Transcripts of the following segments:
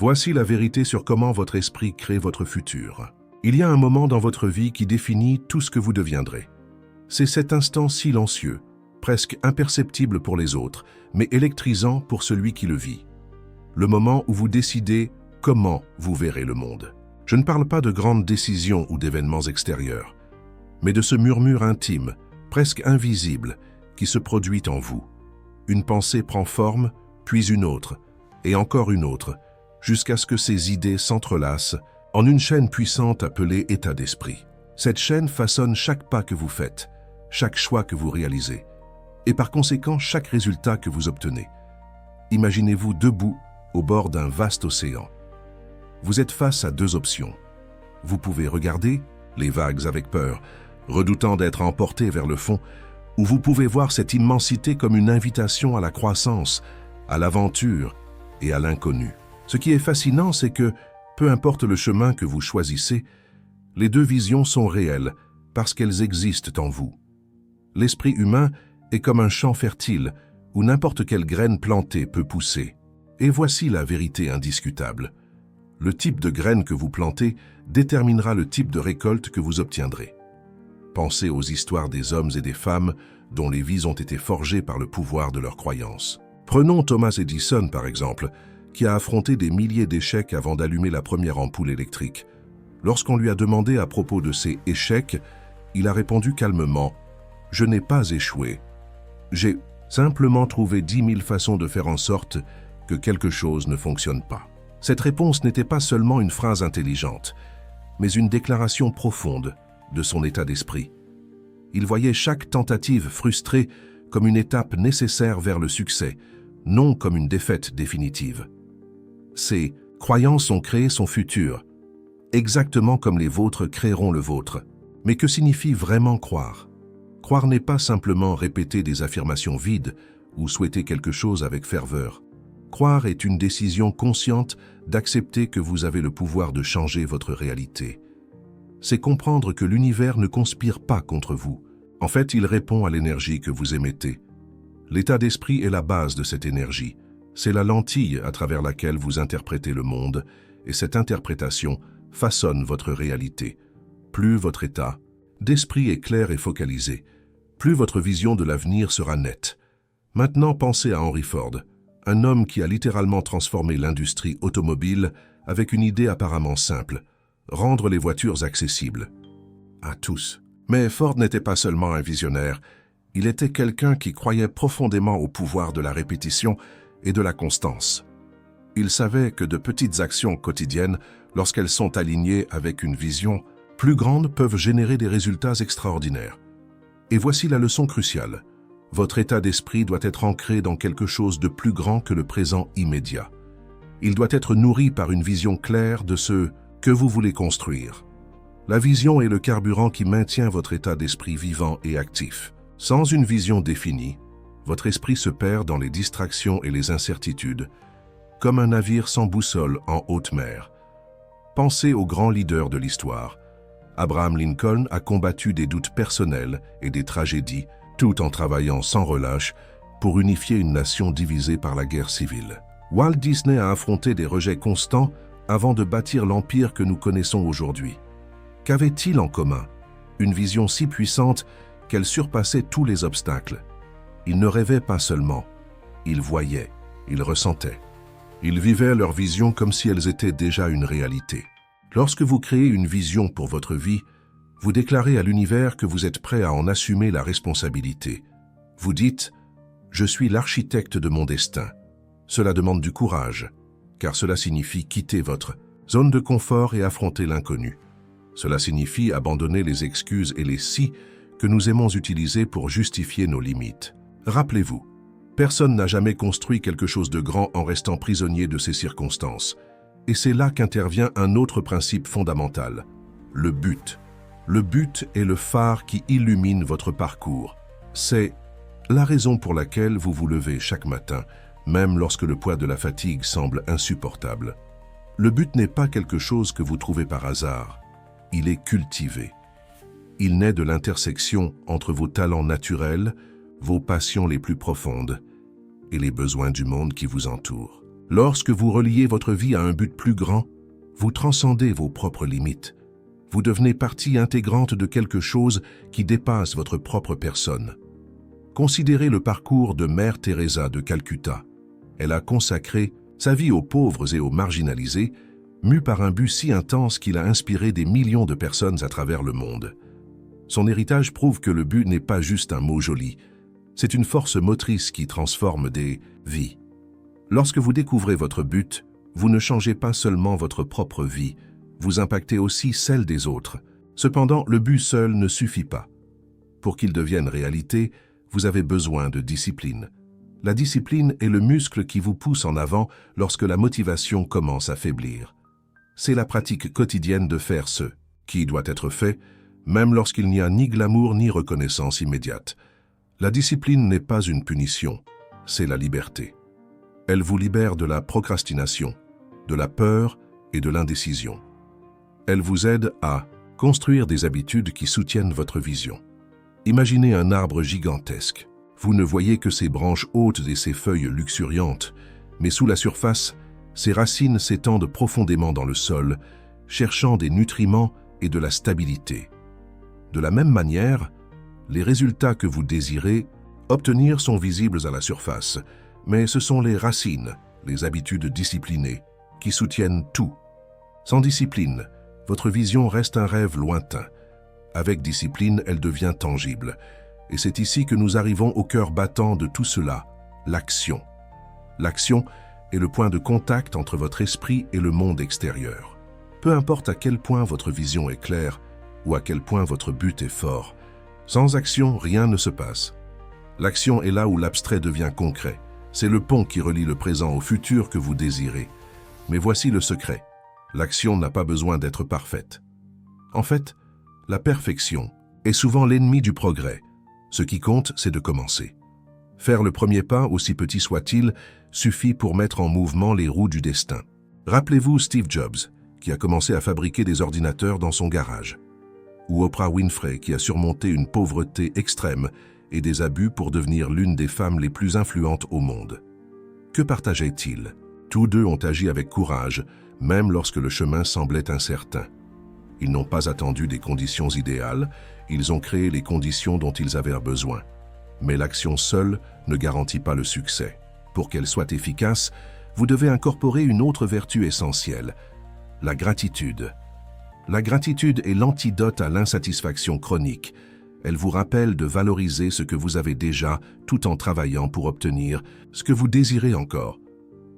Voici la vérité sur comment votre esprit crée votre futur. Il y a un moment dans votre vie qui définit tout ce que vous deviendrez. C'est cet instant silencieux, presque imperceptible pour les autres, mais électrisant pour celui qui le vit. Le moment où vous décidez comment vous verrez le monde. Je ne parle pas de grandes décisions ou d'événements extérieurs, mais de ce murmure intime, presque invisible, qui se produit en vous. Une pensée prend forme, puis une autre, et encore une autre, jusqu'à ce que ces idées s'entrelacent en une chaîne puissante appelée état d'esprit. Cette chaîne façonne chaque pas que vous faites, chaque choix que vous réalisez, et par conséquent chaque résultat que vous obtenez. Imaginez-vous debout au bord d'un vaste océan. Vous êtes face à deux options. Vous pouvez regarder les vagues avec peur, redoutant d'être emporté vers le fond, ou vous pouvez voir cette immensité comme une invitation à la croissance, à l'aventure et à l'inconnu. Ce qui est fascinant, c'est que, peu importe le chemin que vous choisissez, les deux visions sont réelles parce qu'elles existent en vous. L'esprit humain est comme un champ fertile où n'importe quelle graine plantée peut pousser. Et voici la vérité indiscutable. Le type de graine que vous plantez déterminera le type de récolte que vous obtiendrez. Pensez aux histoires des hommes et des femmes dont les vies ont été forgées par le pouvoir de leurs croyances. Prenons Thomas Edison, par exemple, qui a affronté des milliers d'échecs avant d'allumer la première ampoule électrique. Lorsqu'on lui a demandé à propos de ses échecs, il a répondu calmement « Je n'ai pas échoué. J'ai simplement trouvé 10 000 façons de faire en sorte que quelque chose ne fonctionne pas. » Cette réponse n'était pas seulement une phrase intelligente, mais une déclaration profonde de son état d'esprit. Il voyait chaque tentative frustrée comme une étape nécessaire vers le succès, non comme une défaite définitive. Ses croyances ont créé son futur, exactement comme les vôtres créeront le vôtre. Mais que signifie vraiment croire? Croire n'est pas simplement répéter des affirmations vides ou souhaiter quelque chose avec ferveur. Croire est une décision consciente d'accepter que vous avez le pouvoir de changer votre réalité. C'est comprendre que l'univers ne conspire pas contre vous. En fait, il répond à l'énergie que vous émettez. L'état d'esprit est la base de cette énergie. C'est la lentille à travers laquelle vous interprétez le monde, et cette interprétation façonne votre réalité. Plus votre état d'esprit est clair et focalisé, plus votre vision de l'avenir sera nette. Maintenant, pensez à Henry Ford, un homme qui a littéralement transformé l'industrie automobile avec une idée apparemment simple, rendre les voitures accessibles à tous. Mais Ford n'était pas seulement un visionnaire, il était quelqu'un qui croyait profondément au pouvoir de la répétition et de la constance. Il savait que de petites actions quotidiennes, lorsqu'elles sont alignées avec une vision plus grande, peuvent générer des résultats extraordinaires. Et voici la leçon cruciale. Votre état d'esprit doit être ancré dans quelque chose de plus grand que le présent immédiat. Il doit être nourri par une vision claire de ce que vous voulez construire. La vision est le carburant qui maintient votre état d'esprit vivant et actif. Sans une vision définie, votre esprit se perd dans les distractions et les incertitudes, comme un navire sans boussole en haute mer. Pensez aux grands leaders de l'histoire. Abraham Lincoln a combattu des doutes personnels et des tragédies, tout en travaillant sans relâche pour unifier une nation divisée par la guerre civile. Walt Disney a affronté des rejets constants avant de bâtir l'empire que nous connaissons aujourd'hui. Qu'avait-il en commun? Une vision si puissante qu'elle surpassait tous les obstacles. Il ne rêvait pas seulement, il voyait, il ressentait. Ils vivaient leurs visions comme si elles étaient déjà une réalité. Lorsque vous créez une vision pour votre vie, vous déclarez à l'univers que vous êtes prêt à en assumer la responsabilité. Vous dites « Je suis l'architecte de mon destin ». Cela demande du courage, car cela signifie quitter votre zone de confort et affronter l'inconnu. Cela signifie abandonner les excuses et les « si » que nous aimons utiliser pour justifier nos limites. Rappelez-vous, personne n'a jamais construit quelque chose de grand en restant prisonnier de ses circonstances. Et c'est là qu'intervient un autre principe fondamental, le but. Le but est le phare qui illumine votre parcours. C'est la raison pour laquelle vous vous levez chaque matin, même lorsque le poids de la fatigue semble insupportable. Le but n'est pas quelque chose que vous trouvez par hasard, il est cultivé. Il naît de l'intersection entre vos talents naturels, vos passions les plus profondes et les besoins du monde qui vous entoure. Lorsque vous reliez votre vie à un but plus grand, vous transcendez vos propres limites. Vous devenez partie intégrante de quelque chose qui dépasse votre propre personne. Considérez le parcours de Mère Teresa de Calcutta. Elle a consacré sa vie aux pauvres et aux marginalisés, mue par un but si intense qu'il a inspiré des millions de personnes à travers le monde. Son héritage prouve que le but n'est pas juste un mot joli, c'est une force motrice qui transforme des vies. Lorsque vous découvrez votre but, vous ne changez pas seulement votre propre vie, vous impactez aussi celle des autres. Cependant, le but seul ne suffit pas. Pour qu'il devienne réalité, vous avez besoin de discipline. La discipline est le muscle qui vous pousse en avant lorsque la motivation commence à faiblir. C'est la pratique quotidienne de faire ce qui doit être fait, même lorsqu'il n'y a ni glamour ni reconnaissance immédiate. La discipline n'est pas une punition, c'est la liberté. Elle vous libère de la procrastination, de la peur et de l'indécision. Elle vous aide à construire des habitudes qui soutiennent votre vision. Imaginez un arbre gigantesque. Vous ne voyez que ses branches hautes et ses feuilles luxuriantes, mais sous la surface, ses racines s'étendent profondément dans le sol, cherchant des nutriments et de la stabilité. De la même manière, les résultats que vous désirez obtenir sont visibles à la surface, mais ce sont les racines, les habitudes disciplinées, qui soutiennent tout. Sans discipline, votre vision reste un rêve lointain. Avec discipline, elle devient tangible. Et c'est ici que nous arrivons au cœur battant de tout cela, l'action. L'action est le point de contact entre votre esprit et le monde extérieur. Peu importe à quel point votre vision est claire ou à quel point votre but est fort, sans action, rien ne se passe. L'action est là où l'abstrait devient concret. C'est le pont qui relie le présent au futur que vous désirez. Mais voici le secret. L'action n'a pas besoin d'être parfaite. En fait, la perfection est souvent l'ennemi du progrès. Ce qui compte, c'est de commencer. Faire le premier pas, aussi petit soit-il, suffit pour mettre en mouvement les roues du destin. Rappelez-vous Steve Jobs, qui a commencé à fabriquer des ordinateurs dans son garage. Ou Oprah Winfrey, qui a surmonté une pauvreté extrême et des abus pour devenir l'une des femmes les plus influentes au monde. Que partageaient-ils? Tous deux ont agi avec courage, même lorsque le chemin semblait incertain. Ils n'ont pas attendu des conditions idéales, ils ont créé les conditions dont ils avaient besoin. Mais l'action seule ne garantit pas le succès. Pour qu'elle soit efficace, vous devez incorporer une autre vertu essentielle, la gratitude. La gratitude est l'antidote à l'insatisfaction chronique. Elle vous rappelle de valoriser ce que vous avez déjà tout en travaillant pour obtenir ce que vous désirez encore.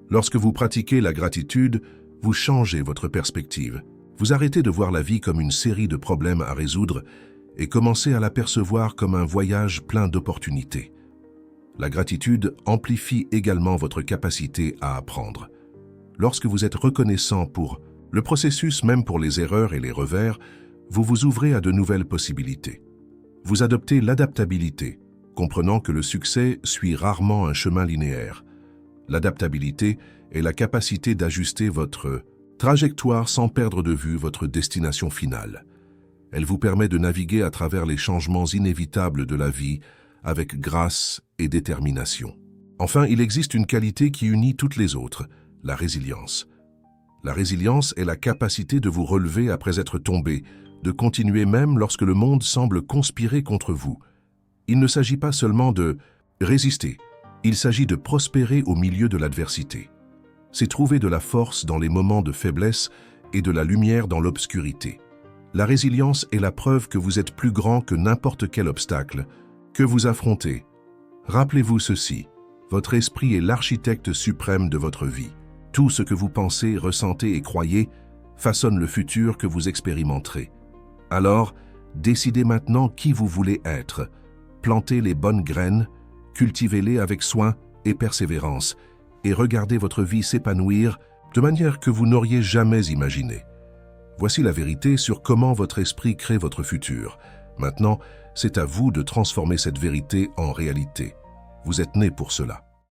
Lorsque vous pratiquez la gratitude, vous changez votre perspective. Vous arrêtez de voir la vie comme une série de problèmes à résoudre et commencez à la percevoir comme un voyage plein d'opportunités. La gratitude amplifie également votre capacité à apprendre. Lorsque vous êtes reconnaissant pour le processus, même pour les erreurs et les revers, vous vous ouvrez à de nouvelles possibilités. Vous adoptez l'adaptabilité, comprenant que le succès suit rarement un chemin linéaire. L'adaptabilité est la capacité d'ajuster votre trajectoire sans perdre de vue votre destination finale. Elle vous permet de naviguer à travers les changements inévitables de la vie avec grâce et détermination. Enfin, il existe une qualité qui unit toutes les autres, la résilience. La résilience est la capacité de vous relever après être tombé, de continuer même lorsque le monde semble conspirer contre vous. Il ne s'agit pas seulement de résister, il s'agit de prospérer au milieu de l'adversité. C'est trouver de la force dans les moments de faiblesse et de la lumière dans l'obscurité. La résilience est la preuve que vous êtes plus grand que n'importe quel obstacle que vous affrontez. Rappelez-vous ceci, votre esprit est l'architecte suprême de votre vie. Tout ce que vous pensez, ressentez et croyez façonne le futur que vous expérimenterez. Alors, décidez maintenant qui vous voulez être. Plantez les bonnes graines, cultivez-les avec soin et persévérance, et regardez votre vie s'épanouir de manière que vous n'auriez jamais imaginée. Voici la vérité sur comment votre esprit crée votre futur. Maintenant, c'est à vous de transformer cette vérité en réalité. Vous êtes né pour cela.